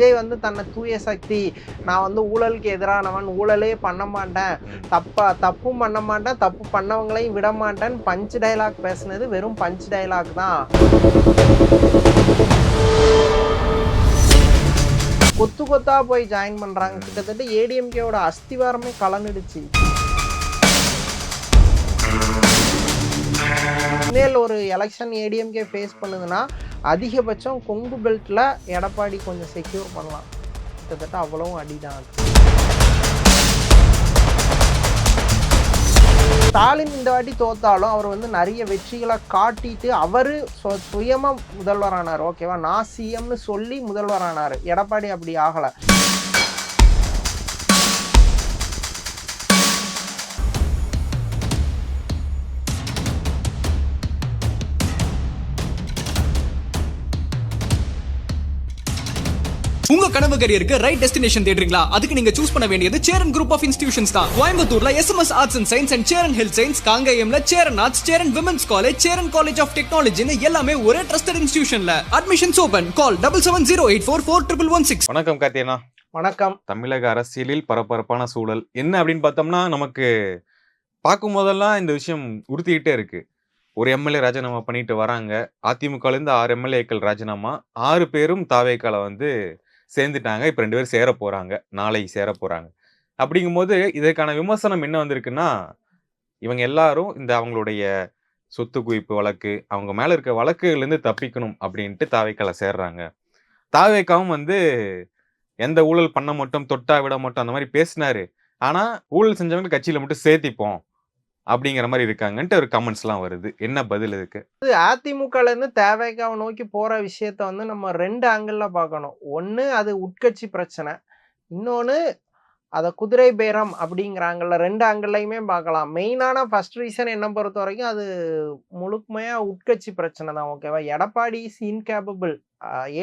விஜய் வந்து தன்னை தூய சக்தி, நான் வந்து ஊழலுக்கு எதிரானவன், ஊழலே பண்ண மாட்டேன், தப்பும் பண்ண மாட்டேன், தப்பு பண்ணவங்களையும் விட மாட்டேன் பஞ்ச் டைலாக் பேசுனது வெறும் பஞ்ச் டைலாக் தான். கொத்து கொத்தா போய் ஜாயின் பண்றாங்க. கிட்டத்தட்ட ஏடிஎம்கேவோட அஸ்திவாரமே கலந்துடுச்சு. இனிமேல் ஒரு எலெக்ஷன் ஏடிஎம்கே ஃபேஸ் பண்ணுதுன்னா அதிகபட்சம் கொங்கு பெல்ட்டில் எடப்பாடி கொஞ்சம் செக்யூர் பண்ணலாம். கிட்டத்தட்ட அவ்வளவும் அடிதான். ஸ்டாலின் இந்த வாட்டி தோத்தாலும் அவர் வந்து நிறைய வெற்றிகளை காட்டிட்டு அவர் சுயமாக முதல்வரானார். ஓகேவா, நான் சிஎம்னு சொல்லி முதல்வரானார். எடப்பாடி அப்படி ஆகலை. உங்க கனவு கரியருக்கு ரைட் டெஸ்டினேஷன் தேடுறீங்களா? அதுக்கு நீங்க சூஸ் பண்ண வேண்டியது சேரன் குரூப் ஆஃப் இன்ஸ்டிடியூஷன்ஸ் தான். கோயம்புத்தூர்ல SMS arts and science and Cheran health science, காங்கேயம்ல Cheran arts, Cheran women's college, Cheran college of டெக்னாலஜின்னு எல்லாமே ஒரே ட்ரஸ்டட் இன்ஸ்டிடியூஷன்ல. Admissions open. கால் 7708441116. வணக்கம் கார்த்தியனா. வணக்கம். தமிழக அரசியலில் பரபரப்பான சூழல் என்ன அப்படின்னு பார்த்தோம்னா, நமக்கு பார்க்கும் போதெல்லாம் இந்த விஷயம் உறுத்திக்கிட்டே இருக்கு. ஒரு எம்எல்ஏ ராஜினாமா பண்ணிட்டு வராங்க. அதிமுகலேருந்து 6 எம்எல்ஏக்கள் ராஜினாமா, 6 பேரும் தாவேக்கால வந்து சேர்ந்துட்டாங்க. இப்போ 2 பேர் சேர போறாங்க, நாளை சேர போறாங்க. அப்படிங்கும்போது இதற்கான விமர்சனம் என்ன வந்திருக்குன்னா, இவங்க எல்லாரும் இந்த அவங்களுடைய சொத்து குவிப்பு வழக்கு, அவங்க மேல இருக்க வழக்குகள்லேருந்து தப்பிக்கணும் அப்படின்ட்டு தாவேக்கால சேர்றாங்க. தாவேக்காவும் வந்து எந்த ஊழல் பண்ண மட்டும், தொட்டா விட மட்டும் அந்த மாதிரி பேசினாரு. ஆனா ஊழல் செஞ்சவங்க கட்சியில மட்டும் சேர்த்திப்போம் அப்படிங்கிற மாதிரி இருக்காங்கன்ட்டு ஒரு கமெண்ட்ஸ்லாம் வருது. என்ன பதில் இதுக்கு? அதிமுகலேருந்து தேவைக்காக நோக்கி போற விஷயத்த வந்து நம்ம 2 ஆங்கிள் பார்க்கணும். ஒன்று அது உட்கட்சி பிரச்சனை, இன்னொன்று அதை குதிரை பேரம் அப்படிங்கிறாங்கல்ல. 2 ஆங்கிள்லையுமே பார்க்கலாம். மெயினான ஃபர்ஸ்ட் ரீசன் என்ன பொறுத்த வரைக்கும் அது முழுமையாக உட்கட்சி பிரச்சனை தான். ஓகேவா, எடப்பாடி இஸ் இன்கேப்பபிள்.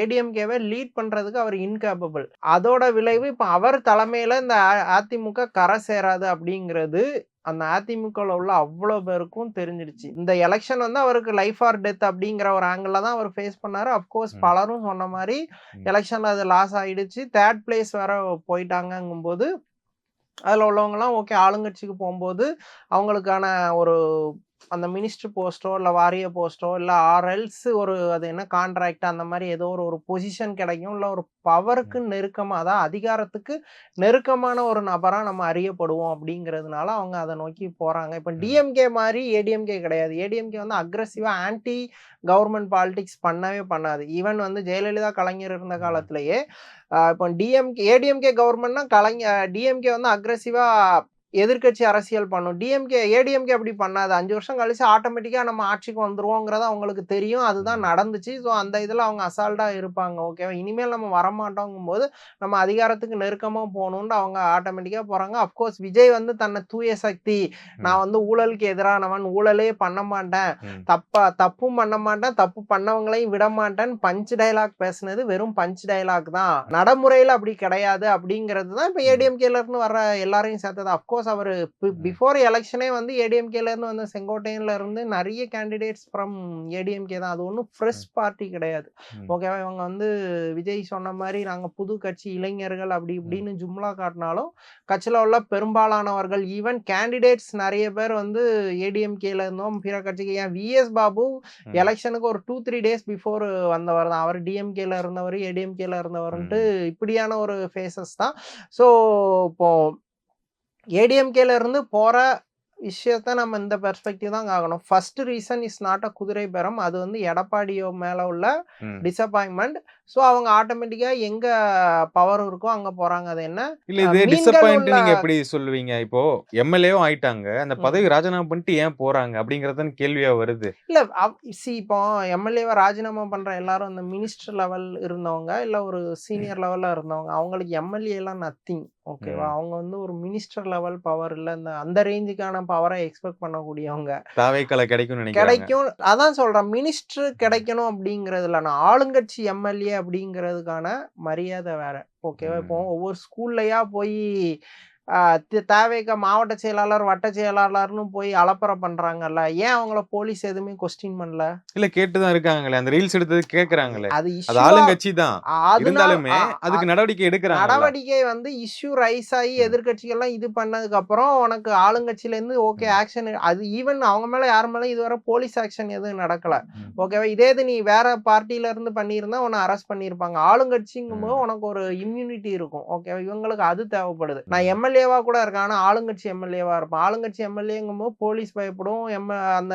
ஏடிஎம்கேவை லீட் பண்ணுறதுக்கு அவர் இன்கேப்பபிள். அதோட விளைவு இப்போ அவர் தலைமையில் இந்த அதிமுக கரை சேராது அப்படிங்கிறது அந்த அதிமுகவில் உள்ள அவ்வளோ பேருக்கும் தெரிஞ்சிடுச்சு. இந்த எலெக்ஷன் வந்து அவருக்கு லைஃப் ஆர் டெத் அப்படிங்கிற ஒரு ஆங்கிளில் தான் அவர் ஃபேஸ் பண்ணார். அஃப்கோர்ஸ் பலரும் சொன்ன மாதிரி எலெக்ஷனில் அது லாஸ் ஆகிடுச்சு. 3rd பிளேஸ் வேற போயிட்டாங்கங்கும்போது அதில் உள்ளவங்கலாம் ஓகே, ஆளுங்கட்சிக்கு போகும்போது அவங்களுக்கான ஒரு அந்த மினிஸ்டர் போஸ்ட்டோ இல்லை வாரிய போஸ்ட்டோ இல்லை ஆர்எல்ஸ் ஒரு அது என்ன கான்ட்ராக்ட் அந்த மாதிரி ஏதோ ஒரு பொசிஷன் கிடைக்கும். இல்லை ஒரு பவருக்கு நெருக்கமாக, அதான் அதிகாரத்துக்கு நெருக்கமான ஒரு நபராக நம்ம அறியப்படுவோம் அப்படிங்கிறதுனால அவங்க அதை நோக்கி போகிறாங்க. இப்போ டிஎம்கே மாதிரி ஏடிஎம்கே கிடையாது. ஏடிஎம்கே வந்து அக்ரெசிவாக ஆன்டி கவர்மெண்ட் பாலிடிக்ஸ் பண்ணவே பண்ணாது. ஈவன் வந்து ஜெயலலிதா கலைஞர் இருந்த காலத்திலேயே இப்போ ஏடிஎம்கே கவர்மெண்ட்னா டிஎம்கே வந்து அக்ரெசிவாக எதிர்கட்சி அரசியல் பண்ணும். ஏடிஎம்கே அப்படி பண்ணாது. 5 வருஷம் கழிச்சு ஆட்டோமேட்டிக்காக நம்ம ஆட்சிக்கு வந்துருவோங்கிறத அவங்களுக்கு தெரியும். அதுதான் நடந்துச்சு. ஸோ அந்த இதில் அவங்க அசால்ட்டாக இருப்பாங்க. ஓகேவா, இனிமேல் நம்ம வரமாட்டோங்கும் போது நம்ம அதிகாரத்துக்கு நெருக்கமாக போகணுன்னு அவங்க ஆட்டோமேட்டிக்காக போகிறாங்க. அஃப்கோர்ஸ் விஜய் வந்து தன்னை தூய சக்தி, நான் வந்து ஊழலுக்கு எதிரானவன், ஊழலே பண்ண மாட்டேன், தப்பும் பண்ண மாட்டேன், தப்பு பண்ணவங்களையும் விட மாட்டேன் பஞ்ச் டைலாக் பேசுனது வெறும் பஞ்ச் டைலாக் தான். நடைமுறையில் அப்படி கிடையாது அப்படிங்கிறது தான் இப்போ ஏடிஎம்கேல இருந்து வர எல்லாரையும் சேர்த்தது. அஃப்கோர்ஸ் அவர் பிஃபோர் எலெக்ஷனே வந்து ஏடிஎம்கேல இருந்து வந்து செங்கோட்டையன்ல இருந்து நிறைய கேண்டிடேட்ஸ் ஃப்ரம் ஏடிஎம்கே தான். அது ஒன்றும் ஃப்ரெஷ் பார்ட்டி கிடையாது. ஓகேவா, இவங்க வந்து விஜய் சொன்ன மாதிரி நாங்கள் புது கட்சி இளைஞர்கள் அப்படி இப்படின்னு ஜும்லா காட்டினாலும் கட்சியில் உள்ள பெரும்பாலானவர்கள் ஈவன் கேண்டிடேட்ஸ் நிறைய பேர் வந்து ஏடிஎம்கேல இருந்தோம் பிற கட்சிக்கு. ஏன் விஎஸ் பாபு எலெக்ஷனுக்கு ஒரு 2-3 டேஸ் பிஃபோர் வந்தவர் தான். அவர் டிஎம்கேல இருந்தவர், ஏடிஎம்கேல இருந்தவர்ன்ட்டு இப்படியான ஒரு ஃபேஸஸ் தான். ஸோ இப்போ ஏடிஎம்கேல இருந்து போற விஷயத்த நம்ம இந்த பெர்ஸ்பெக்டிவ் தான் ஆகணும். First reason is not a குதிரை பேரம். அது வந்து எடப்பாடியோ மேல உள்ள டிசப்பாயின்மெண்ட். ஸோ அவங்க ஆட்டோமேட்டிக்கா எங்க பவர் இருக்கோ அங்க போறாங்க. அது என்ன இல்ல, இது டிசப்பாயிண்ட் நீங்க எப்படி சொல்லுவீங்க? இப்போ எம்எல்ஏவும் ஆயிட்டாங்க, அந்த பதவி ராஜினாமா பண்ணிட்டு ஏன் போறாங்க அப்படிங்கறத கேள்வியா வருது. இல்ல இப்போ எம்எல்ஏவை ராஜினாமா பண்ற எல்லாரும் அந்த மினிஸ்டர் லெவல் இருந்தவங்க இல்ல ஒரு சீனியர் லெவல்ல இருந்தவங்க. அவங்களுக்கு எம்எல்ஏ எல்லாம் நத்திங். ஓகேவா, அவங்க வந்து ஒரு மினிஸ்டர் லெவல் பவர் இல்ல, அந்த ரேஞ்சுக்கான பவரை எக்ஸ்பெக்ட் பண்ணக்கூடியவங்க. தாவேக்கால கிடைக்கும். அதான் சொல்றேன், மினிஸ்டர் கிடைக்கணும் அப்படிங்கறதுல நான் ஆளுங்கட்சி எம்எல்ஏ அப்படிங்கிறதுக்கான மரியாதை வேற. ஓகேவா, இப்போ ஒவ்வொரு ஸ்கூல்லையா போய் தேவைக்க மாவட்ட செயலாளர் வட்ட செயலாளர்னு போய் அலப்பறை பண்றாங்கல்ல, ஏன் அவங்கள போலீஸ் எதுவுமே கொஸ்டின் பண்ணல? இல்ல கேட்டுதான் இருக்காங்களே, அந்த ரீல்ஸ் எடுத்தது கேக்குறாங்களே, அது அது இஷ்யூவா ஆளுங்கட்சி தான் அதனால இருந்தாலுமே அதுக்கு நடவடிக்கை எடுக்கிறாங்கல்ல. நடவடிக்கை வந்து இஷ்யூ ரைஸ் ஆகி ம். எதிர்க்கட்சிகள்லாம் இது பண்ணதுக்கு அப்புறம் உனக்கு ஆளுங்கட்சியில இருந்து ஓகே ம். ஆக்ஷன், அது ஈவன் அவங்க மேல யார் மேல இதுவரை போலீஸ் ஆக்ஷன் எதுவும் நடக்கல. ம். ஓகேவா, இதே இது நீ வேற பார்ட்டில இருந்து பண்ணியிருந்தா உன்னை அரெஸ்ட் பண்ணியிருப்பாங்க. ஆளுங்கட்சிங்கும் போது உனக்கு ஒரு இம்யூனிட்டி இருக்கும். ஓகேவா, இவங்களுக்கு அது தேவைப்படுது. நான் எம்எல்ஏவா கூட இருக்கேன், ஆனா ஆளுங்கட்சி எம்எல்ஏவா இருப்பேன். ஆளுங்கட்சி எம்எல்ஏங்கும் போது போலீஸ் பயப்படும். அந்த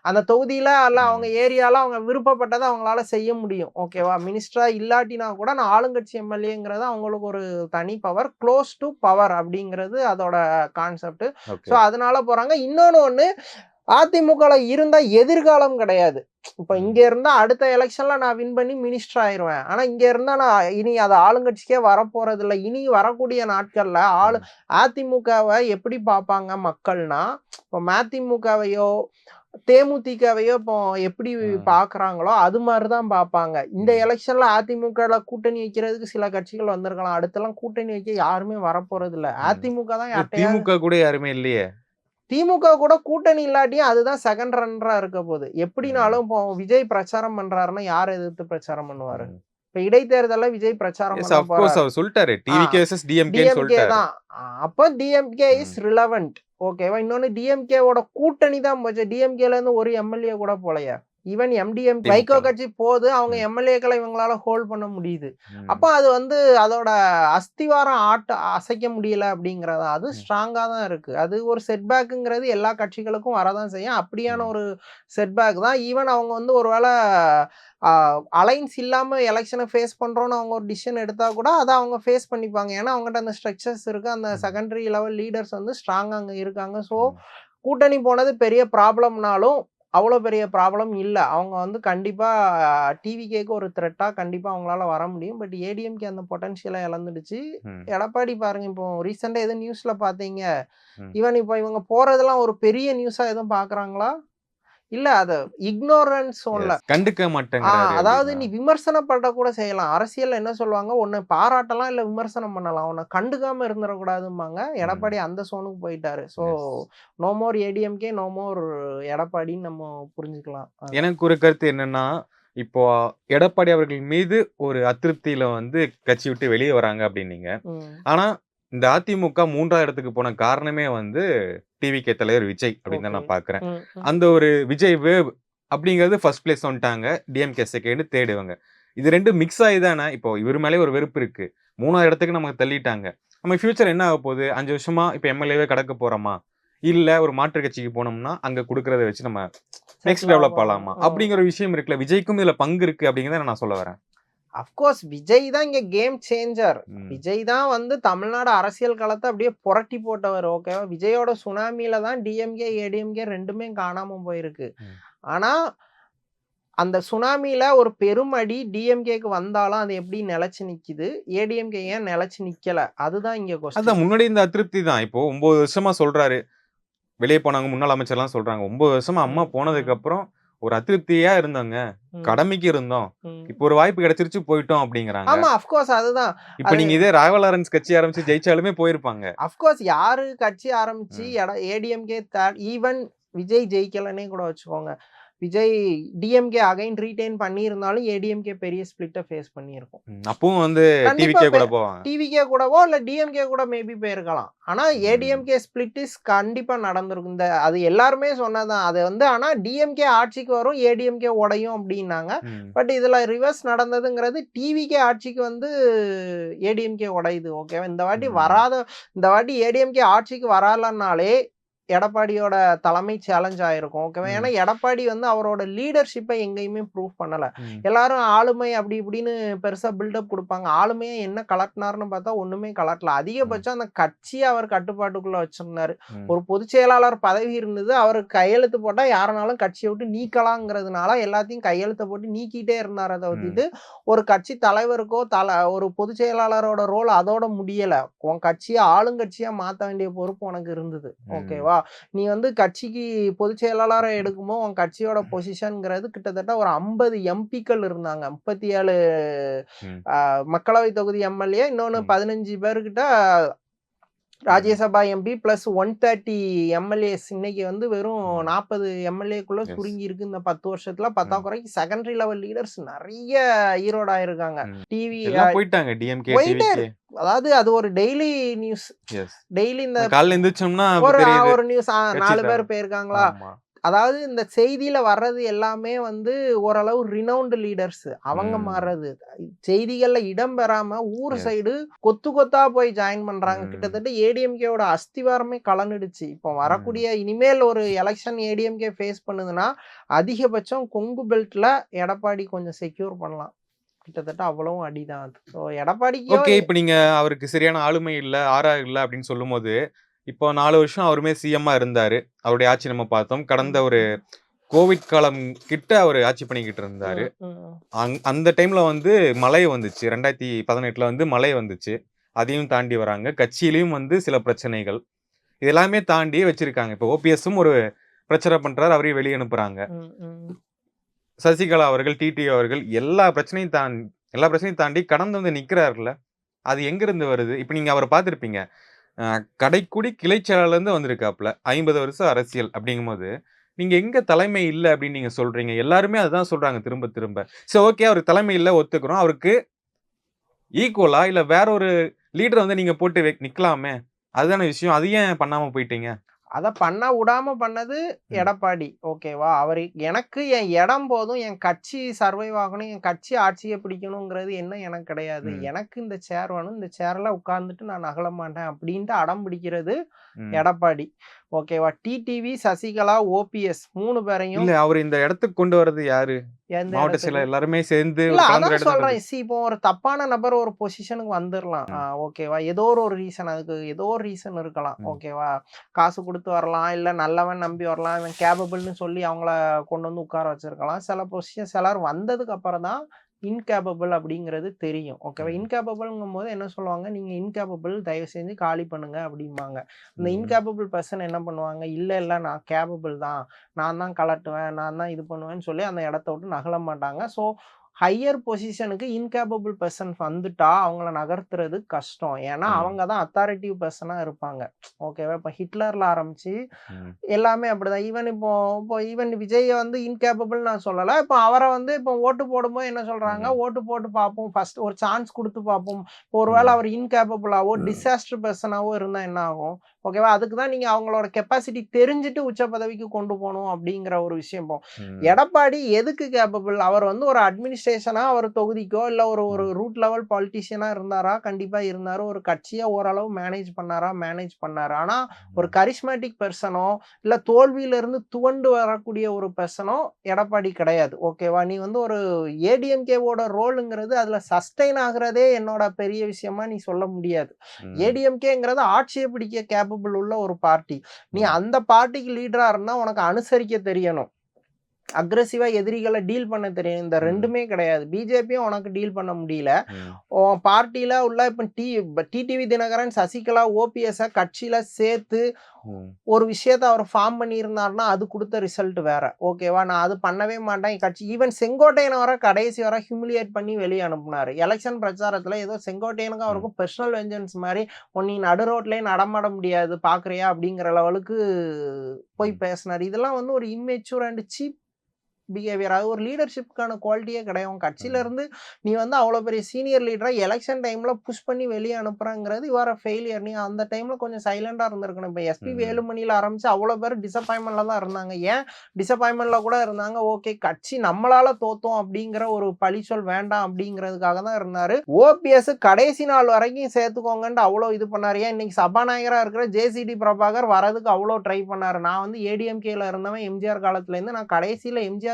அந்த தொகுதியில அல்ல அவங்க ஏரியால அவங்க விருப்பப்பட்டதை அவங்களால செய்ய முடியும். ஓகேவா, மினிஸ்டரா இல்லாட்டினா கூட நான் ஆளுங்கட்சி எம்எல்ஏங்கிறது அவங்களுக்கு ஒரு தனி பவர், க்ளோஸ் டு பவர் அப்படிங்கிறது அதோட கான்செப்ட். ஸோ அதனால போறாங்க. இன்னொன்னு அதிமுகல இருந்தா எதிர்காலம் கிடையாது. இப்ப இங்க இருந்தா அடுத்த எலெக்ஷன்ல நான் வின் பண்ணி மினிஸ்டர் ஆயிருவேன். ஆனா இங்க இருந்தா நான் இனி அது ஆளுங்கட்சிக்கே வரப்போறது இல்ல. இனி வரக்கூடிய நாட்கள்ல அதிமுகவை எப்படி பார்ப்பாங்க மக்கள்னா, இப்போ மதிமுகவையோ தேமுதிகவையோ இப்போ எப்படி பாக்குறாங்களோ அது மாதிரிதான் பார்ப்பாங்க. இந்த எலெக்ஷன்ல அதிமுகல கூட்டணி வைக்கிறதுக்கு சில கட்சிகள் வந்திருக்கலாம். அடுத்தெல்லாம் கூட்டணி வைக்க யாருமே வரப்போறது இல்ல. அதிமுக தான் யார்ட்டையாவது, திமுக கூட யாருமே இல்லையே. திமுக கூட கூட்டணி இல்லாட்டியும் அதுதான் செகண்ட் ரன்னரா இருக்க போகுது. எப்படினாலும் இப்போ விஜய் பிரச்சாரம் பண்றாருன்னா யாரை எதிர்த்து பிரச்சாரம் பண்ணுவாரு? இப்ப இடைத்தேர்தல்ல விஜய் பிரச்சாரம் எஸ், பண்ண ஆஃப் கோர்ஸ் போறாரு. அவர் சொல்லிட்டாரு, டிவிகே வெர்சஸ் டிஎம்கே டிஎம்கே சொல்லிட்டாரு. தான். அப்போ டிஎம்கே இஸ் ரிலவெண்ட். ஓகேவா, இன்னொன்னு டிஎம்கேவோட கூட்டணி தான் போச்சு. டிஎம்கேல இருந்து ஒரு எம்எல்ஏ கூட போலையா. ஈவன் எம்டிஎம் வைகோ கட்சி போது அவங்க எம்எல்ஏக்களை இவங்களால ஹோல்ட் பண்ண முடியுது. அப்போ அது வந்து அதோட அஸ்திவாரம் அசைக்க முடியல அப்படிங்கறதா, அது ஸ்ட்ராங்கா தான் இருக்கு. அது ஒரு செட்பேக்குங்கிறது எல்லா கட்சிகளுக்கும் வரதான் செய்யும். அப்படியான ஒரு செட்பேக் தான். ஈவன் அவங்க வந்து ஒருவேளை அலைன்ஸ் இல்லாம எலெக்ஷனை ஃபேஸ் பண்றோம்னு அவங்க ஒரு டிசிஷன் எடுத்தா கூட அதை அவங்க ஃபேஸ் பண்ணிப்பாங்க. ஏன்னா அவங்ககிட்ட அந்த ஸ்ட்ரக்சர்ஸ் இருக்கு, அந்த செகண்டரி லெவல் லீடர்ஸ் வந்து ஸ்ட்ராங்கா அங்க இருக்காங்க. ஸோ கூட்டணி போனது பெரிய ப்ராப்ளம்னாலும் அவ்வளோ பெரிய ப்ராப்ளம் இல்லை. அவங்க வந்து கண்டிப்பா டிவிகேக்கு ஒரு த்ரெட்டா கண்டிப்பா அவங்களால வர முடியும். பட் ஏடிஎம்கே அந்த பொட்டன்ஷியலை இழந்துடுச்சு. எடப்பாடி பாருங்க, இப்போ ரீசெண்டா எதுவும் நியூஸ்ல பாத்தீங்க, ஈவன் இப்போ இவங்க போறதெல்லாம் ஒரு பெரிய நியூஸா எதுவும் பாக்குறாங்களா? இல்ல, அத இக்னோரன்ஸ் ஒன்ல கண்டுக்க மாட்டேங்கிறாரு. அதாவது நீ விமர்சனம் பண்ண கூட செய்யலாம். அரசியல்ல என்ன சொல்லுவாங்க, உன்னை பாராட்டலாம் இல்ல விமர்சனம் பண்ணலாம், உன்னை கண்டுக்காம இருந்துடக்கூடாதும்பாங்க. எடப்பாடி அந்த சோனுக்கு போயிட்டாரு. So no more ADMK, no more எடப்பாடின்னு நம்ம புரிஞ்சுக்கலாம். எனக்கு ஒரு கருத்து என்னன்னா, இப்போ எடப்பாடி அவர்கள் மீது ஒரு அதிருப்தியில வந்து கட்சி விட்டு வெளியே வராங்க அப்படின்னீங்க. ஆனா இந்த அதிமுக 3ஆவது இடத்துக்கு போன காரணமே வந்து டிவிகே தலைவர் விஜய் அப்படின்னு தான் நான் பாக்குறேன். அந்த ஒரு விஜய் வேவ் அப்படிங்கிறது ஃபர்ஸ்ட் பிளேஸ் வந்துட்டாங்க, டிஎம்கே செகண்ட், தேர்ட் இவங்க. இது ரெண்டும் மிக்ஸ் ஆகி தானே இப்போ இவர் மேலே ஒரு வெறுப்பு இருக்கு. 3ஆவது இடத்துக்கு நமக்கு தள்ளிட்டாங்க. நம்ம ஃபியூச்சர் என்ன ஆக போகுது? 5 வருஷமா இப்போ எம்எல்ஏவே கடக்க போறோமா, இல்ல ஒரு மாற்று கட்சிக்கு போனோம்னா அங்க கொடுக்கறத வச்சு நம்ம நெக்ஸ்ட் டெவலப் ஆகலாமா அப்படிங்கிற விஷயம் இருக்குல்ல. விஜய்க்கும் இதுல பங்கு இருக்கு அப்படிங்கிறத நான் சொல்ல வரேன். அஃப்கோர்ஸ் விஜய் தான் இங்க கேம் சேஞ்சர். விஜய் தான் வந்து தமிழ்நாடு அரசியல் களத்தை அப்படியே புரட்டி போட்டவர். ஓகேவா, விஜயோட சுனாமியில தான் டிஎம்கே ஏடிஎம்கே ரெண்டுமே காணாம போயிருக்கு. ஆனா அந்த சுனாமியில ஒரு பெரும் அடி டிஎம்கேக்கு வந்தாலும் அது எப்படி நிலைச்சு நிக்குது, ஏடிஎம்கே ஏன் நிலைச்சு நிக்கல, அதுதான் இங்க அதான் கொஸ்டின். முன்னாடி இந்த அதிருப்தி தான். இப்போ 9 வருஷமா சொல்றாரு, வெளியே போனாங்க முன்னாள் அமைச்சர்லாம் சொல்றாங்க, 9 வருஷமா அம்மா போனதுக்கு அப்புறம் ஒரு அதிருப்தியா இருந்தாங்க, கடமைக்கு இருந்தோம், இப்போ ஒரு வாய்ப்பு கிடைச்சிருச்சு போயிட்டோம் அப்படிங்கிறாங்க. ஆமா, அஃப்கோர்ஸ் அதுதான். இப்ப நீங்க இதே ராகவலாரன்ஸ் கட்சி ஆரம்பிச்சு ஜெயிச்சாலுமே போயிருப்பாங்க. அஃப்கோர்ஸ் யாரு கட்சி ஆரம்பிச்சு ஏடிஎம்கே ஈவன் விஜய் ஜெயிக்கலன்னே கூட வச்சுக்கோங்க, விஜய் டிஎம்கே அகைன் ரீடைன் பண்ணியிருந்தாலும் ஏடிஎம்கே பெரிய ஸ்பிளிட்டை ஃபேஸ் பண்ணியிருக்கும். அப்பவும் வந்து டிவிகே கூட போவாங்க, டிவிகே கூடவோ இல்ல டிஎம்கே கூட மேபி போயிருக்கலாம். ஆனா ஏடிஎம்கே ஸ்பிளிட் இஸ் கண்டிப்பா நடந்திருக்கும். இந்த அது எல்லாருமே சொன்னதான். அது வந்து ஆனா டிஎம்கே ஆட்சிக்கு வரும், ஏடிஎம்கே உடையும் அப்படின்னாங்க. பட் இதுல ரிவர்ஸ் நடந்ததுங்கிறது, டிவிகே ஆட்சிக்கு வந்து ஏடிஎம்கே உடையுது. ஓகேவா, இந்த வாட்டி ஏடிஎம்கே ஆட்சிக்கு வரலன்னாலே எடப்பாடியோட தலைமை சேலஞ்ச் ஆயிருக்கும். ஓகேவா, ஏன்னா எடப்பாடி வந்து அவரோட லீடர்ஷிப்பை எங்கேயுமே ப்ரூவ் பண்ணல. எல்லாரும் ஆளுமை அப்படி இப்படின்னு பெருசா பில்டப் கொடுப்பாங்க. ஆளுமையை என்ன கலட்டினார்னு பார்த்தா ஒண்ணுமே கலட்டல. அதிகபட்சம் அந்த கட்சியை அவர் கட்டுப்பாட்டுக்குள்ள வச்சிருந்தாரு. ஒரு பொதுச் செயலாளர் பதவி இருந்தது, அவருக்கு கையெழுத்து போட்டா யாருனாலும் கட்சியை விட்டு நீக்கலாங்கிறதுனால எல்லாத்தையும் கையெழுத்து போட்டு நீக்கிட்டே இருந்தார். அதை வந்துட்டு ஒரு கட்சி தலைவருக்கோ ஒரு பொதுச் செயலாளரோட ரோல் அதோட முடியல. உன் கட்சியை ஆளுங்கட்சியா மாத்த வேண்டிய பொறுப்பு உனக்கு இருந்தது. ஓகேவா, நீ வந்து கட்சிக்கு பொதுச் செயலாளரை எடுக்குமோ உன் கட்சியோட பொசிஷன்ங்கிறது கிட்டத்தட்ட ஒரு 50 எம்பிக்கள் இருந்தாங்க. 37 மக்களவை தொகுதி எம்எல்ஏ, இன்னொன்னு 15 பேருக்கிட்ட ராஜ்யசபா எம்பி பிளஸ் 130 எம்எல்ஏஸ் இன்னைக்கு வந்து வெறும் ம். 40 எம்எல்ஏக்குள்ள Yes. சுருங்கி இருக்கு இந்த 10 வருஷத்துல. பத்தாக்குறைக்கு செகண்டரி லெவல் லீடர்ஸ் நிறைய ஈரோடு ஆயிருக்காங்க. ம். டிவி எல்லாம் போயிட்டாங்க டிஎம்கே போயிட்டே டிவிகே. இருக்கு. அதாவது அது ஒரு டெய்லி நியூஸ். எஸ். டெய்லி இந்த காலைல எந்திரிச்சோம்னா ஒரு தெரியுது ஒரு நியூஸ் 4 கட்சி பேர் போயிருக்காங்களா. ஆமா. அதாவது இந்த செய்தியில வர்றது எல்லாமே வந்து ஓரளவு ரினவுண்ட் லீடர்ஸ் அவங்க ம். மாறுறது. செய்திகள்ல இடம் பெறாம ஊர் Yes. சைடு கொத்து கொத்தா போய் ஜாயின் பண்றாங்க. ம். கிட்டத்தட்ட ஏடிஎம்கேவோட அஸ்திவாரமே கலந்துடுச்சு. இப்போ வரக்கூடிய இனிமேல் ஒரு எலெக்ஷன் ஏடிஎம்கே ஃபேஸ் பண்ணுதுன்னா அதிகபட்சம் கொங்கு பெல்ட்ல எடப்பாடி கொஞ்சம் செக்யூர் பண்ணலாம். கிட்டத்தட்ட அவ்வளவும் அடிதான் அது. ஸோ எடப்பாடிக்கோ ஓகே. இப்ப நீங்க அவருக்கு சரியான ஆளுமை இல்ல, ஆறா இல்ல அப்படின்னு சொல்லும்போது, இப்போ 4 வருஷம் அவருமே சிஎம்மா இருந்தாரு. அவருடைய ஆட்சி நம்ம பார்த்தோம். கடந்த ஒரு கோவிட் காலம் கிட்ட அவரு ஆட்சி பண்ணிக்கிட்டு இருந்தாரு. அந்த டைம்ல வந்து மழை வந்துச்சு. 2018ல வந்து மழை வந்துச்சு. அதையும் தாண்டி வராங்க. கட்சியிலயும் வந்து சில பிரச்சனைகள். இது எல்லாமே தாண்டி வச்சிருக்காங்க. இப்போ ஓபிஎஸும் ஒரு பிரச்சனை பண்றாரு. அவரையும் வெளிய அனுப்புறாங்க. சசிகலா அவர்கள், டிடி அவர்கள் எல்லா பிரச்சனையும் தாண்டி கடந்து வந்து நிக்கிறாருல்ல. அது எங்கிருந்து வருது? இப்ப நீங்க அவர பார்த்திருப்பீங்க. கடைக்குடி கிளை செயலாளர்லேருந்து வந்திருக்காப்புல. 50 வருஷம் அரசியல் அப்படிங்கும்போது, நீங்க எங்க தலைமை இல்ல அப்படின்னு நீங்க சொல்றீங்க? எல்லாருமே அதுதான் சொல்றாங்க திரும்ப திரும்ப. சரி ஓகே அவருக்கு தலைமை இல்ல ஒத்துக்கிறோம். அவருக்கு ஈக்குவலா இல்ல வேற ஒரு லீடர் வந்து நீங்க போட்டு நிக்கலாமே. அதுதானே விஷயம். அது ஏன் பண்ணாம போயிட்டீங்க? அத பண்ண விடாம பண்ணது எடப்பாடி. ஓகேவா? அவரு எனக்கு என் இடம் போதும், என் கட்சி சர்வைவ் ஆகணும், என் கட்சி ஆட்சியை பிடிக்கணுங்கிறது என்ன எனக்கு கிடையாது. எனக்கு இந்த சேர் வேணும், இந்த சேர்ல உட்கார்ந்துட்டு நான் நகல மாட்டேன் அப்படின்ட்டு அடம் பிடிக்கிறது எடப்பாடி. ஓகேவா? டிடிவி, சசிகலா, ஓபிஎஸ் 3 பேரையும் இல்ல அவரு இந்த இடத்துக்கு கொண்டு வர்றது யாரு? எந்த மாவட்ட இடத்துக்கு? செயலர் எல்லாருமே சேர்ந்து இல்ல கலந்துர அதான் இடம் சொல்றேன். இப்போ ஒரு தப்பான நபர் ஒரு பொசிஷனுக்கு வந்துரலாம். ஓகேவா? ஏதோ ஒரு ரீசன் அதுக்கு ஏதோ ஒரு ரீசன் இருக்கலாம். ஓகேவா? காசு கொடுத்து வரலாம், இல்ல நல்லவன் நம்பி வரலாம், இவன் கேபபிள்னு சொல்லி அவங்கள கொண்டு வந்து உட்கார வச்சிருக்கலாம். சில பொசிஷன் சிலர் வந்ததுக்கு அப்புறம் தான் இன்கேபபிள் அப்படிங்கிறது தெரியும். ஓகேவா? இன்கேபபிள்ங்கும் போது என்ன சொல்லுவாங்க, நீங்க இன்கேபபிள் தயவு செஞ்சு காலி பண்ணுங்க அப்படிம்பாங்க. இந்த இன்கேபபிள் பர்சன் என்ன பண்ணுவாங்க, இல்ல நான் கேபபிள் தான், நான் தான் கலட்டுவேன், நான் தான் இது பண்ணுவேன்னு சொல்லி அந்த இடத்த விட்டு நகல மாட்டாங்க. ஸோ ஹையர் பொசிஷனுக்கு இன்கேபபிள் பர்சன் வந்துட்டா அவங்கள நகர்த்துறது கஷ்டம். ஏன்னா அவங்க தான் அத்தாரிட்டிவ் பர்சனா இருப்பாங்க. ஓகேவா? இப்போ ஹிட்லர்ல ஆரம்பிச்சு எல்லாமே அப்படிதான். ஈவன் விஜய் வந்து இன்கேபபிள் நான் சொல்லல. இப்போ அவரை வந்து இப்போ ஓட்டு போடும்போது என்ன சொல்றாங்க, ஓட்டு போட்டு பார்ப்போம், ஃபர்ஸ்ட் ஒரு சான்ஸ் கொடுத்து பார்ப்போம். ஒருவேளை அவர் இன்கேபபிளாவோ டிசாஸ்டர் பர்சனாவோ இருந்தா என்ன ஆகும்? ஓகேவா? அதுக்கு தான் நீங்க அவங்களோட கெப்பாசிட்டி தெரிஞ்சுட்டு உச்ச பதவிக்கு கொண்டு போகணும் அப்படிங்கிற ஒரு விஷயம். எடப்பாடி எதுக்கு கேபபிள்? அவர் வந்து ஒரு அட்மினிஸ்ட்ரேஷனா அவர் தொகுதிக்கோ இல்ல ஒரு ரூட் லெவல் பாலிட்டிஷியனா இருந்தாரா? கண்டிப்பா இருந்தாரு. ஒரு கட்சியை ஓரளவு மேனேஜ் பண்ணாரு. ஆனா ஒரு கரிஸ்மேட்டிக் பர்சனோ இல்ல தோல்வியில இருந்து துவண்டு வரக்கூடிய ஒரு பர்சனோ எடப்பாடி கிடையாது. ஓகேவா? நீ வந்து ஒரு ஏடிஎம்கேவோட ரோலுங்கிறது அதுல சஸ்டெயின் ஆகுறதே என்னோட பெரிய விஷயமா நீ சொல்ல முடியாது. ஏடிஎம்கேங்கிறது ஆட்சியை பிடிக்க கேபபிள் உள்ள ஒரு பார்ட்டி. நீ அந்த பார்ட்டிக்கு லீடரா இருந்தா உனக்கு அனுசரிக்க தெரியணும், அக்ரெசிவா எதிரிகளை டீல் பண்ண தெரியும். இந்த ரெண்டுமே கிடையாது. பிஜேபியும் உனக்கு டீல் பண்ண முடியல. பார்ட்டியில உள்ள இப்ப டிடிவி தினகரன், சசிகலா, ஓபிஎஸ் கட்சியில சேர்த்து ஒரு விஷயத்த அவர் ஃபார்ம் பண்ணியிருந்தாருன்னா அது கொடுத்த ரிசல்ட் வேற. ஓகேவா? நான் அது பண்ணவே மாட்டேன் கட்சி. ஈவன் செங்கோட்டையனை வர கடைசி வர ஹியூமிலியேட் பண்ணி வெளியே அனுப்புனாரு. எலெக்ஷன் பிரச்சாரத்துல ஏதோ செங்கோட்டையனுக்கும் அவருக்கும் பர்சனல் வெஞ்சன்ஸ் மாதிரி நீ நடு ரோட்லயே நடமாட முடியாது பாக்குறியா அப்படிங்கிற லெவலுக்கு போய் பேசினாரு. இதெல்லாம் வந்து ஒரு இம்மெச்சூர் அண்ட் சீப் பிஹேவியர். அது ஒரு லீடர்ஷிப்கான குவாலிட்டியே கிடையாது. கட்சியில இருந்து நீ வந்து அவ்வளவு பெரிய சீனியர் லீடரா எலெக்ஷன் டைம்ல புஷ் பண்ணி வெளியே அனுப்புறாங்கிறது இவர ஃபெயிலியர். நீ அந்த டைம்ல கொஞ்சம் சைலண்டா இருந்திருக்கணும். இப்ப எஸ்பி வேலுமணியில ஆரம்பிச்சு அவ்வளவு பேர் டிசப்பாயின்மெண்ட்ல தான் இருந்தாங்க. ஏன் டிசப்பாயின்மெண்ட்ல கூட இருந்தாங்க? ஓகே கட்சி நம்மளால தோத்தோம் அப்படிங்கிற ஒரு பழிச்சொல் வேண்டாம் அப்படிங்கிறதுக்காக தான் இருந்தாரு. ஓபிஎஸ் கடைசி நாள் வரைக்கும் சேர்த்துக்கோங்கன்னு அவ்வளவு இது பண்ணாரு. ஏன் இன்னைக்கு சபாநாயகரா இருக்கிற ஜேசிடி பிரபாகர் வரதுக்கு அவ்வளவு ட்ரை பண்ணாரு. நான் வந்து ஏடிஎம்கேல இருந்தவன் எம்ஜிஆர் காலத்துல இருந்து, நான் கடைசியில எம்ஜிஆர்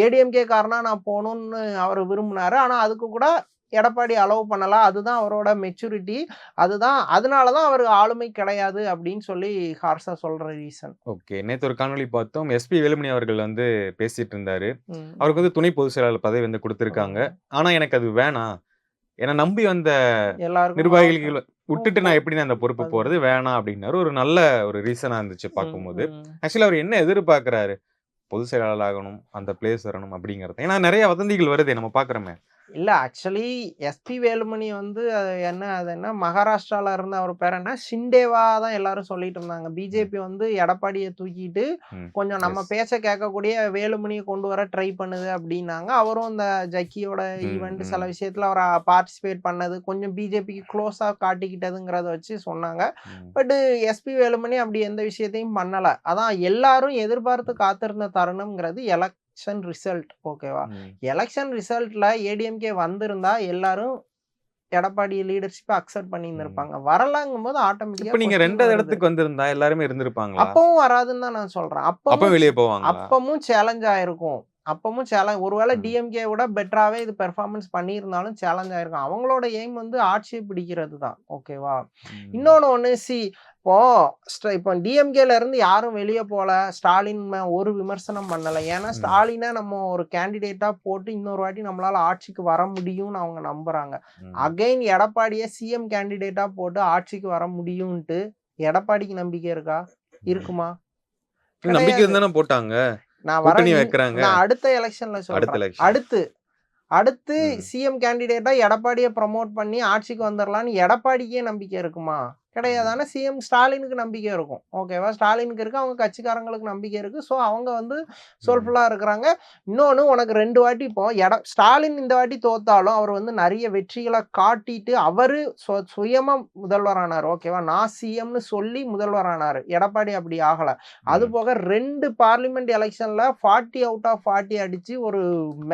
ஏடிஎம்கே காரனா நான் போகணும்னு அவர் விரும்பினாரு. ஆனா அதுக்கு கூட எடப்பாடி அலோவ் பண்ணலாம். அதுதான் அவரோட மெச்சூரிட்டி. அதனாலதான் அவர் ஆளுமை கிடையாது அப்படின்னு சொல்லி ஹார்ஷா சொல்ற ரீசன். ஓகே. நேத்து ஒரு காணொளி பார்த்தோம். எஸ்பி வேலுமணி அவர்கள் வந்து பேசிட்டு இருந்தாரு. அவருக்கு வந்து துணை பொதுச் செயலாளர் பதவி வந்து கொடுத்திருக்காங்க. ஆனா எனக்கு அது வேணாம், ஏன்னா நம்பி வந்த நிர்வாகிகள் விட்டுட்டு நான் எப்படி அந்த பொறுப்பு போறது வேணாம் அப்படின்னாரு. ஒரு நல்ல ஒரு ரீசனா இருந்துச்சு பார்க்கும்போது. ஆக்சுவலி அவர் என்ன எதிர்பார்க்கிறாரு? பொதுச் செயலாளர் ஆகணும், அந்த பிளேஸ் வரணும் அப்படிங்கிறது. ஏன்னா நிறைய வதந்திகள் வருது நம்ம பாக்குறோமே. இல்ல ஆக்சுவலி எஸ்பி வேலுமணி வந்து அது என்ன மகாராஷ்டிரால இருந்த அவர் பேர் என்ன ஷிண்டேவா தான் எல்லாரும் சொல்லிட்டு இருந்தாங்க. பிஜேபி வந்து எடப்பாடியை தூக்கிட்டு கொஞ்சம் நம்ம பேச்ச கேட்கக்கூடிய வேலுமணியை கொண்டு வர ட்ரை பண்ணுது அப்படின்னாங்க. அவரும் இந்த ஜக்கியோட ஈவெண்ட் சில விஷயத்துல அவர் பார்ட்டிசிபேட் பண்ணது கொஞ்சம் பிஜேபிக்கு க்ளோஸா காட்டிக்கிட்டதுங்கிறத வச்சு சொன்னாங்க. பட் எஸ்பி வேலுமணி அப்படி எந்த விஷயத்தையும் பண்ணல. அதான் எல்லாரும் எதிர்பார்த்து காத்திருந்த தருணம்ங்கிறது எலெக்ஷன் ரிசல்ட். ஓகேவா, எலெக்ஷன் ரிசல்ட்ல ஏடிஎம்கே வந்திருந்தா எல்லாரும் எடப்பாடி லீடர்ஷிப் அக்செப்ட் பண்ணியிருந்திருப்பாங்க. வரலங்கும் போது ஆட்டோமேட்டிக்கா இப்ப நீங்க ரெண்டாவது இடத்துக்கு வந்திருந்தா எல்லாருமே இருந்திருப்பாங்களா? அப்பவும் வராதுன்னு தான் நான் சொல்றேன். அப்ப வெளியே போவாங்க. அப்பவும் சேலஞ்ச் ஆயிருக்கும். அப்பவும் சேலஞ்ச் ஒருவேளை டிஎம்கே விட பெட்டராவே இது பெர்ஃபார்மன்ஸ் பண்ணியிருந்தாலும் சேலஞ்ச் ஆயிருக்கும். அவங்களோட எய்ம் வந்து ஆட்சியை பிடிக்கிறது தான். ஓகேவா, இன்னொன்னு ஒண்ணு இப்போ டிஎம்கேல இருந்து யாரும் வெளியே போல. ஸ்டாலின் ஒரு விமர்சனம் பண்ணல. ஏன்னா ஸ்டாலினை நம்ம ஒரு கேண்டிடேட்டா போட்டு இன்னொரு வாட்டி நம்மளால ஆட்சிக்கு வர முடியும்னு அவங்க நம்புறாங்க. அகைன் எடப்பாடியை சிஎம் கேண்டிடேட்டா போட்டு ஆட்சிக்கு வர முடியும்ட்டு எடப்பாடிக்கு நம்பிக்கை இருக்கா? இருக்குமா? நம்பிக்கை இருந்தானே போட்டாங்க. நான் அடுத்த எலெக்ஷன்ல சொல்றேன். அடுத்து சிஎம் கேண்டிடேட்டா எடப்பாடியை ப்ரமோட் பண்ணி ஆட்சிக்கு வந்துடலான்னு எடப்பாடிக்கே நம்பிக்கை இருக்குமா? கிடையாது. ஆனால் சிஎம் ஸ்டாலினுக்கு நம்பிக்கை இருக்கும். ஓகேவா, ஸ்டாலினுக்கு இருக்கு, அவங்க கட்சிக்காரங்களுக்கு நம்பிக்கை இருக்கு. ஸோ அவங்க வந்து சோல்ஃபுல்லாக இருக்கிறாங்க. இன்னொன்று உனக்கு 2 வாட்டி இப்போ ஸ்டாலின் இந்த வாட்டி தோத்தாலும் அவர் வந்து நிறைய வெற்றிகளை காட்டிட்டு அவர் சுயமாக முதல்வரானார். ஓகேவா, நான் சிஎம்னு சொல்லி முதல்வரானார். எடப்பாடி அப்படி ஆகலை. அது போக 2 பார்லிமெண்ட் எலெக்ஷனில் 40 அவுட் ஆஃப் 40 அடிச்சு ஒரு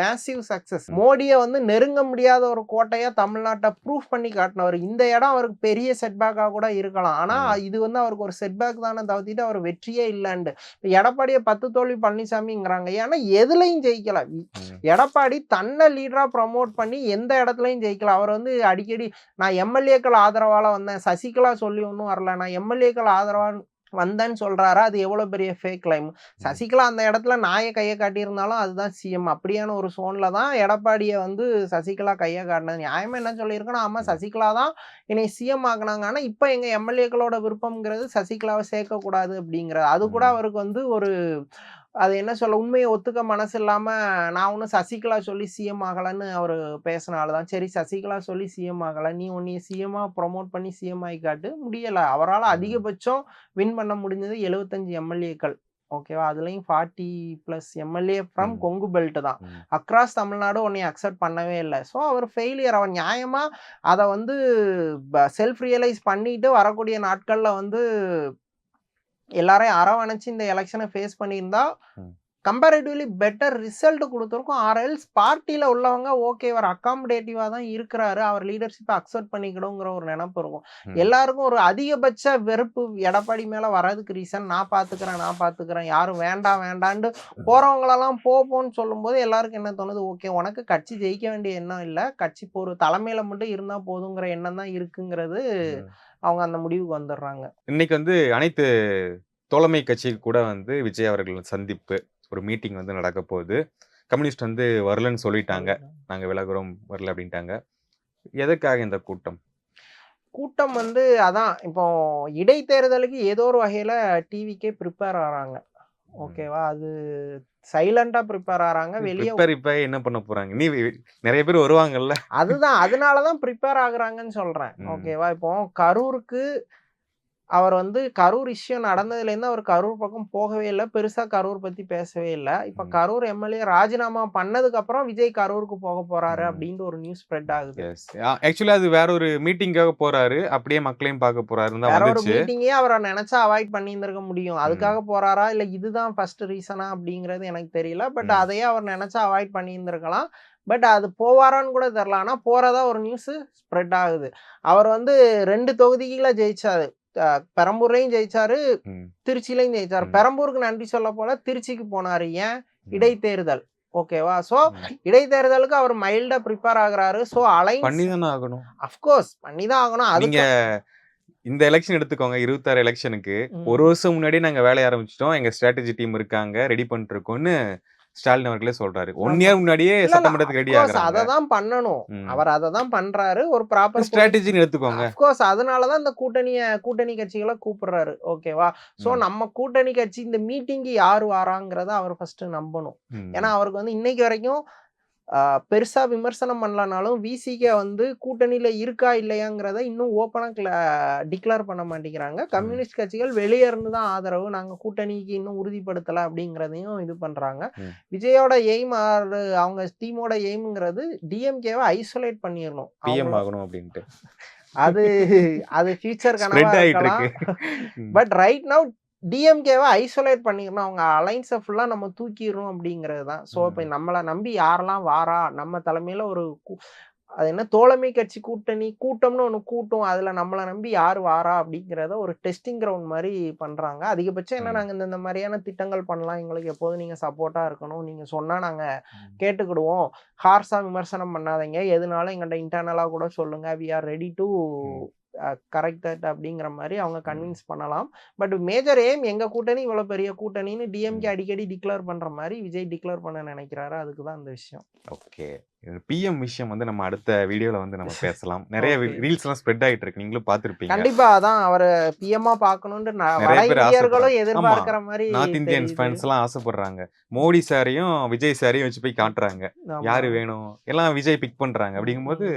மேசிவ் சக்சஸ். மோடியை வந்து நெருங்க முடியாத ஒரு கோட்டையா தமிழ்நாட்டை ப்ரூஃப் பண்ணி காட்டினவர். இந்த இடம் அவருக்கு பெரிய செட்பேக்காக கூட இருக்கலாம். ஆனா இது வந்து அவருக்கு ஒரு செட்பேக் தானே தவிர்த்துட்டு அவர் வெற்றியே இல்லைன்னு. எடப்பாடியை 10 தோல்வி பழனிசாமிங்கிறாங்க. ஏன்னா எதுலையும் ஜெயிக்கல. எடப்பாடி தன்னை லீடரா ப்ரமோட் பண்ணி எந்த இடத்துலையும் ஜெயிக்கல. அவர் வந்து அடிக்கடி நான் எம்எல்ஏக்கள் ஆதரவால வந்தேன், சசிகலா சொல்லி ஒன்றும் வரல, நான் எம்எல்ஏக்கள் ஆதரவா வந்தேன்னு சொல்றாரா? அது எவ்வளவு பெரிய ஃபேக் கிளைம். சசிகலா அந்த இடத்துல நாயை கையை காட்டியிருந்தாலும் அதுதான் சிஎம். அப்படியான ஒரு சோன்ல தான் எடப்பாடியை வந்து சசிகலா கையை காட்டினது. நியாயமா என்ன சொல்லியிருக்கணும், ஆமா சசிகலா தான் என்னை சிஎம் ஆக்குனாங்க, ஆனா இப்ப எங்க எம்எல்ஏக்களோட விருப்பம்ங்கிறது சசிகலாவை சேர்க்கக்கூடாது அப்படிங்கிறது. அது கூட அவருக்கு வந்து ஒரு அது என்ன சொல்ல, உண்மையை ஒத்துக்க மனசு இல்லாம நான் ஒன்றும் சசிகலா சொல்லி சிஎம் ஆகலன்னு அவர் பேசினால்தான். சரி, சசிகலா சொல்லி சிஎம் ஆகலை, நீ உன்னைய சிஎம்மா ப்ரொமோட் பண்ணி சிஎம் ஆகி காட்டு. முடியலை. அவரால் அதிகபட்சம் வின் பண்ண முடிஞ்சது 75 எம்எல்ஏக்கள். ஓகேவா, அதுலயும் 40+ எம்எல்ஏ ஃப்ரம் கொங்கு பெல்ட் தான். அக்ராஸ் தமிழ்நாடு உன்னை அக்செப்ட் பண்ணவே இல்லை. ஸோ அவர் ஃபெயிலியர். அவர் நியாயமா அதை வந்து செல்ஃப் ரியலைஸ் பண்ணிட்டு வரக்கூடிய நாட்கள்ல வந்து எல்லாரையும் அரவணைச்சு இந்த எலெக்ஷனை ஃபேஸ் பண்ணியிருந்தா கம்பேரிட்டிவ்லி பெட்டர் ரிசல்ட் கொடுத்துருக்கும். ஆர்எல்ஸ் பார்ட்டியில் உள்ளவங்க ஓகே அவர் அகாமடேட்டிவாக தான் இருக்கிறாரு, அவர் லீடர்ஷிப்பை அக்செப்ட் பண்ணிக்கணுங்கிற ஒரு நினைப்பு இருக்கும். எல்லாருக்கும் ஒரு அதிகபட்ச வெறுப்பு எடப்பாடி மேலே வர்றதுக்கு ரீசன் நான் பார்த்துக்கிறேன் யாரும் வேண்டான்ட்டு போகிறவங்களெல்லாம் போன்னு சொல்லும்போது எல்லாருக்கும் என்ன தோணுது, ஓகே உனக்கு கட்சி ஜெயிக்க வேண்டிய எண்ணம் இல்லை, கட்சி ஒரு தலைமையில் மட்டும் இருந்தால் போதுங்கிற எண்ணம் தான் இருக்குங்கிறது அவங்க அந்த முடிவுக்கு வந்துடுறாங்க. இன்னைக்கு வந்து அனைத்து தோழமை கட்சிக்கு கூட வந்து விஜய் அவர்கள் சந்திப்பு ஒரு மீட்டிங் வந்து நடக்க போகுது. கம்யூனிஸ்ட் வந்து வரலன்னு சொல்லிட்டாங்க, நாங்க விலகுறோம் வரல அப்படின்ட்டாங்க. எதுக்காக இந்த கூட்டம் வந்து அதான் இப்போ இடைத்தேர்தலுக்கு ஏதோ ஒரு வகையில டிவிக்கே ப்ரிப்பேர் ஆறாங்க. ஓகேவா, அது சைலண்டா ப்ரிப்பேர் ஆறாங்க. வெளியே இப்ப என்ன பண்ண போறாங்க, நீ நிறைய பேர் வருவாங்கல்ல, அதுதான் அதனாலதான் ப்ரிப்பேர் ஆகுறாங்கன்னு சொல்றேன். ஓகேவா, இப்போ கரூருக்கு அவர் வந்து கரூர் இஷ்யூ நடந்ததுலேருந்து அவர் கரூர் பக்கம் போகவே இல்லை, பெருசா கரூர் பத்தி பேசவே இல்லை. இப்ப கரூர் எம்எல்ஏ ராஜினாமா பண்ணதுக்கு அப்புறம் விஜய் கரூருக்கு போக போறாரு அப்படின்ட்டு ஒரு நியூஸ் ஸ்ப்ரெட் ஆகுது. ஆக்சுவலா அது வேற ஒரு மீட்டிங்காக போறாரு, அப்படியே மக்களையும் பார்க்க போறாரு. வேற ஒரு மீட்டிங்கே அவரை நினைச்சா அவாய்ட் பண்ணி இருந்திருக்க முடியும். அதுக்காக போறாரா இல்ல இதுதான் ஃபர்ஸ்ட் ரீசனா அப்படிங்கிறது எனக்கு தெரியல. பட் அதையே அவர் நினைச்சா அவாய்ட் பண்ணி இருந்திருக்கலாம். பட் அது போவாரான்னு கூட தெரியல. ஆனா போறதா ஒரு நியூஸ் ஸ்ப்ரெட் ஆகுது. அவர் வந்து 2 தொகுதிகளை ஜெயிச்சாரு. பெரம்பூர்லயும் ஜெயிச்சாரு, திருச்சியிலையும் ஜெயிச்சாரு. பெரம்பூருக்கு நன்றி சொல்ல போல திருச்சிக்கு போனாரு. ஏன்? இடைத்தேர்தல். ஓகேவா, சோ இடைத்தேர்தலுக்கு அவர் மைல்டா ப்ரிப்பேர் ஆகுறாரு. சோ அலைன்ஸ் பண்ணிதான் ஆகணும், அஃப்கோர்ஸ் பண்ணிதான் ஆகணும். அதுங்க இந்த எலெக்ஷன் எடுத்துக்கோங்க, 26 எலெக்ஷனுக்கு 1 வருஷம் முன்னாடி நாங்க வேலைய ஆரம்பிச்சிட்டோம், எங்க ஸ்ட்ராட்டஜி டீம் இருக்காங்க, ரெடி பண்ணிட்டு இருக்கோம்னு ஸ்டாலின் அவர்களே சொல்றாரு. 1 இயர் முன்னாடியே சட்டமன்றத்துக்கு ரெடி ஆகுறாங்க. அததான் பண்ணணும், அவர் அததான் பண்றாரு. ஒரு ப்ராப்பர் ஸ்ட்ராட்டஜின்னு எடுத்துக்கோங்க. அஃப்கோர்ஸ் அதனாலதான் இந்த கூட்டணி கட்சிகளை கூப்பிடுறாரு. ஓகேவா, சோ நம்ம கூட்டணி கட்சி இந்த மீட்டிங்கு யாரு வாராங்கிறத அவர் ஃபர்ஸ்ட் நம்பணும். ஏன்னா அவருக்கு வந்து இன்னைக்கு வரைக்கும் பெருசா விமர்சனம் பண்ணலனாலும் விசிகே வந்து கூட்டணியில இருக்கா இல்லையாங்கிறத இன்னும் ஓப்பனா டிக்ளேர் பண்ண மாட்டேங்கிறாங்க. கம்யூனிஸ்ட் கட்சிகள் வெளியே இருந்து தான் ஆதரவு, நாங்க கூட்டணிக்கு இன்னும் உறுதிப்படுத்தல அப்படிங்கிறதையும் இது பண்றாங்க. விஜயோட எய்ம் அவங்க டீமோட எய்ம்ங்கிறது டிஎம்கேவை ஐசோலேட் பண்ணிடணும். பிஎம் ஆகணும் அப்படின்ட்டு அது அது ஃபியூச்சர் கனவா ஸ்ப்ரெட் ஆயிட்டு இருக்கலாம். இருக்கு. பட் ரைட் நவ் டிஎம்கேவை ஐசோலேட் பண்ணிக்கணும். அவங்க அலைன்ஸை ஃபுல்லா நம்ம தூக்கிடுறோம் அப்படிங்கிறது தான். ஸோ இப்போ நம்மளை நம்பி யாரெல்லாம் வாரா, நம்ம தலைமையில ஒரு அது என்ன தோழமை கட்சி கூட்டம்னு ஒன்று கூட்டும், அதுல நம்மளை நம்பி யார் வாரா அப்படிங்கிறத ஒரு டெஸ்டிங் கிரவுண்ட் மாதிரி பண்றாங்க. அதிகபட்சம் என்ன, நாங்க இந்த மாதிரியான திட்டங்கள் பண்ணலாம், எங்களுக்கு எப்போதும் நீங்க சப்போர்ட்டா இருக்கணும், நீங்க சொன்னா நாங்க கேட்டுக்கிடுவோம், ஹார்ஸா விமர்சனம் பண்ணாதீங்க, எதுனாலும் எங்கள்கிட்ட இன்டர்னலா கூட சொல்லுங்க, we are ready to correct that அப்படிங்கிற மாதிரி அவங்க கன்வின்ஸ் பண்ணலாம். பட் மேஜர் எய்ம் எங்க கூட்டணி இவ்வளவு பெரிய கூட்டணின்னு டிஎம்கே அடிக்கடி டிக்ளேர் பண்ற மாதிரி விஜய் டிக்ளேர் பண்ண நினைக்கிறாரு. அதுக்கு தான் இந்த விஷயம். ஓகே, பிஎம் விஷயம் வந்து நம்ம அடுத்த வீடியோல வந்து நம்ம பேசலாம். நிறைய ரீல்ஸ் எல்லாம் ஸ்ப்ரெட் ஆயிட்டு இருக்கு, நீங்களும் பாத்துருப்பீங்க. கண்டிப்பா அதான் அவரை பிஎம்மா பார்க்கணும்னு நிறைய வட பேர் இந்தியர்களும் எதிர்பார்க்கிற மாதிரி நார்த் இந்தியன் ஃபேன்ஸ் எல்லாம் ஆசைப்படுறாங்க. மோடி சாரையும் விஜய் சாரையும் வச்சு போய் காட்டுறாங்க, யாரு வேணும், எல்லாம் விஜய் பிக் பண்றாங்க. அப்படிங்கும்போது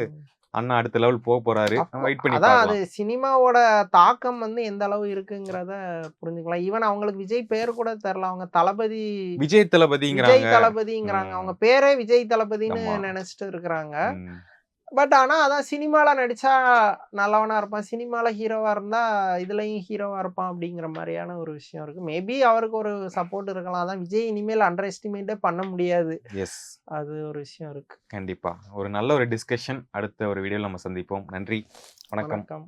அண்ணா அடுத்த லெவல் போக போறாரு, வெயிட் பண்ணி அதான் அது பார்க்கலாம். சினிமாவோட தாக்கம் வந்து எந்த அளவு இருக்குங்கிறத புரிஞ்சுக்கலாம். ஈவன் அவங்களுக்கு விஜய் பேர் கூட தெரியல, அவங்க தளபதி விஜய் தளபதிங்கிறாங்க. தளபதிங்கிறாங்க, அவங்க பேரே விஜய் தளபதின்னு நினைச்சிட்டு இருக்கிறாங்க. பட் ஆனா அதான் சினிமால நடிச்சா நல்லவனா இருப்பான், சினிமால ஹீரோவா இருந்தா இதுலயும் ஹீரோவா இருப்பான் அப்படிங்கிற மாதிரியான ஒரு விஷயம் இருக்கு. மேபி அவருக்கு ஒரு சப்போர்ட் இருக்கலாம். அதான் விஜய் இனிமேல் அண்டர் எஸ்டிமேட்டே பண்ண முடியாது. எஸ், அது ஒரு விஷயம் இருக்கு. கண்டிப்பா ஒரு நல்ல ஒரு டிஸ்கஷன். அடுத்த ஒரு வீடியோல நம்ம சந்திப்போம். நன்றி, வணக்கம்.